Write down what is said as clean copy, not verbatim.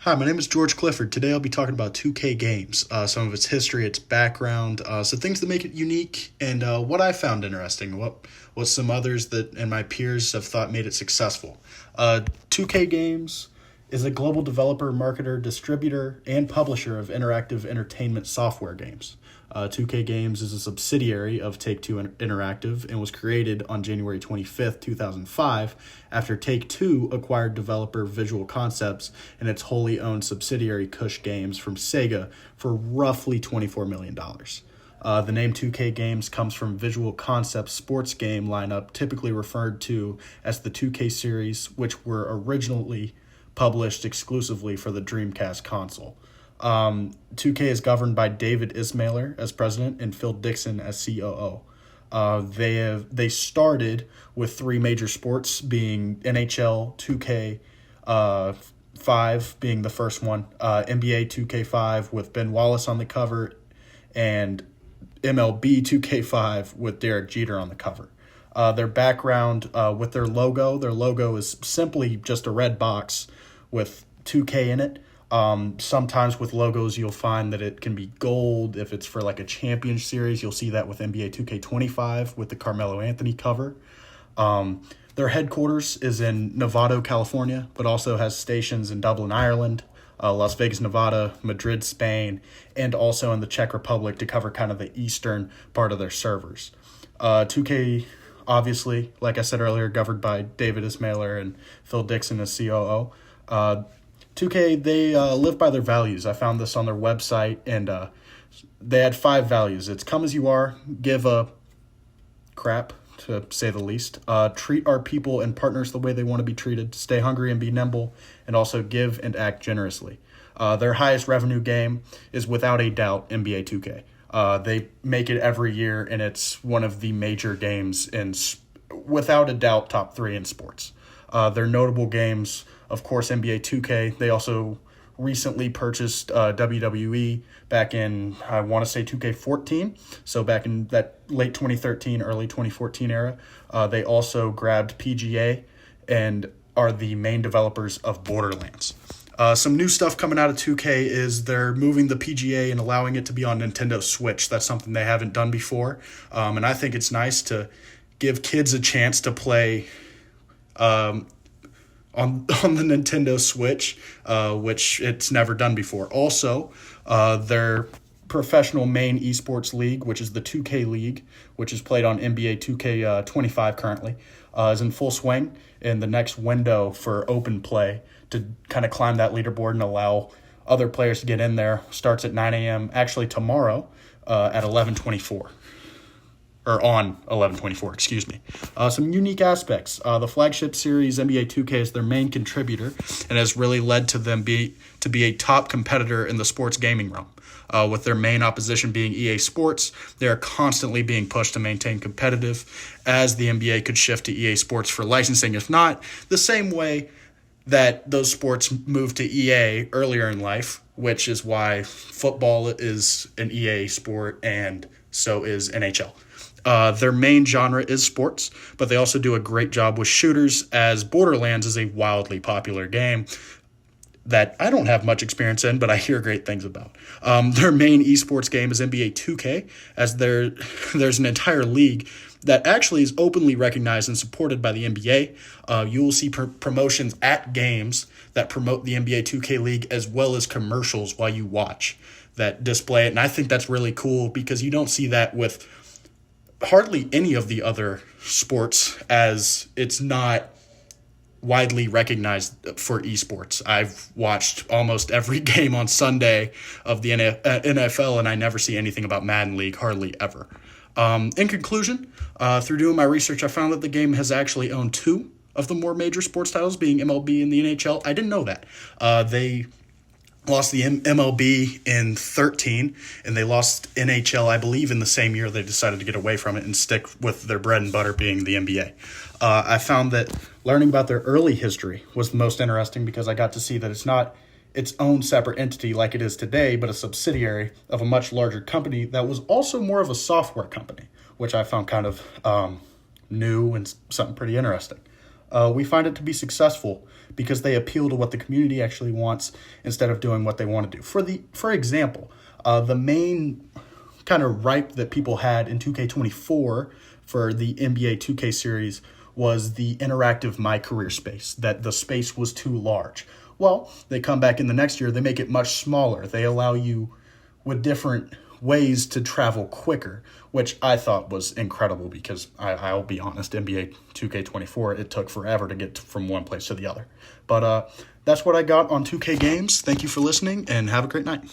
Hi, my name is George Clifford. Today I'll be talking about 2K games, some of its history, its background, some things that make it unique, and what I found interesting, what some others that and my peers have thought made it successful. 2K Games is a global developer, marketer, distributor, and publisher of interactive entertainment software games. 2K Games is a subsidiary of Take-Two Interactive and was created on January 25th, 2005, after Take-Two acquired developer Visual Concepts and its wholly owned subsidiary Kush Games from Sega for roughly $24 million. The name 2K Games comes from Visual Concepts sports game lineup, typically referred to as the 2K series, which were originally published exclusively for the Dreamcast console. 2K is governed by David Ismailer as president and Phil Dixon as COO. They started with three major sports, being NHL 2K 5 being the first one, NBA 2K5 with Ben Wallace on the cover, and MLB 2K5 with Derek Jeter on the cover. Their background with their logo is simply just a red box with 2K in it. Sometimes with logos, you'll find that it can be gold. If it's for like a champion series, you'll see that with NBA 2K25 with the Carmelo Anthony cover. Their headquarters is in Novato, California, but also has stations in Dublin, Ireland, Las Vegas, Nevada, Madrid, Spain, and also in the Czech Republic to cover kind of the eastern part of their servers. 2K, obviously, like I said earlier, governed by David Ismailer and Phil Dixon as COO. 2K, they live by their values. I found this on their website, and they had 5 values. It's come as you are, give a crap, to say the least, treat our people and partners the way they want to be treated, stay hungry and be nimble, and also give and act generously. Their highest revenue game is without a doubt NBA 2K. They make it every year, and it's one of the major games in, without a doubt, top 3 in sports. Their notable games, of course, NBA 2K. They also recently purchased WWE back in, I want to say, 2K14. So back in that late 2013, early 2014 era. They also grabbed PGA and are the main developers of Borderlands. Some new stuff coming out of 2K is they're moving the PGA and allowing it to be on Nintendo Switch. That's something they haven't done before. And I think it's nice to give kids a chance to play on the Nintendo Switch, which it's never done before. Also, their professional main esports league, which is the 2K League, which is played on NBA 2K25 currently, is in full swing. And the next window for open play to kind of climb that leaderboard and allow other players to get in there starts at 9 a.m. actually tomorrow at 11:24. Or on 11/24, excuse me. Some unique aspects. The flagship series, NBA 2K, is their main contributor and has really led to them be a top competitor in the sports gaming realm. With their main opposition being EA Sports, they are constantly being pushed to maintain competitive, as the NBA could shift to EA Sports for licensing, if not the same way that those sports moved to EA earlier in life, which is why football is an EA sport and so is NHL. Their main genre is sports, but they also do a great job with shooters, as Borderlands is a wildly popular game that I don't have much experience in, but I hear great things about. Their main esports game is NBA 2K, as there's an entire league that actually is openly recognized and supported by the NBA. You will see promotions at games that promote the NBA 2K League, as well as commercials while you watch that display it. And I think that's really cool because you don't see that with hardly any of the other sports, as it's not widely recognized for esports. I've watched almost every game on Sunday of the NFL, and I never see anything about Madden League, hardly ever. In conclusion, through doing my research, I found that the game has actually owned 2 of the more major sports titles, being MLB and the NHL. I didn't know that. They lost the MLB in 13, and they lost NHL, I believe, in the same year. They decided to get away from it and stick with their bread and butter being the NBA. I found that learning about their early history was the most interesting because I got to see that it's not its own separate entity like it is today, but a subsidiary of a much larger company that was also more of a software company, which I found kind of new and something pretty interesting. We find it to be successful because they appeal to what the community actually wants instead of doing what they want to do. For example, the main kind of ripe that people had in 2K24 for the NBA 2K series was the interactive My Career space, that the space was too large. Well, they come back in the next year, they make it much smaller. They allow you with different ways to travel quicker, which I thought was incredible because I'll be honest, NBA 2K24, it took forever to get from one place to the other. But that's what I got on 2K games. Thank you for listening and have a great night.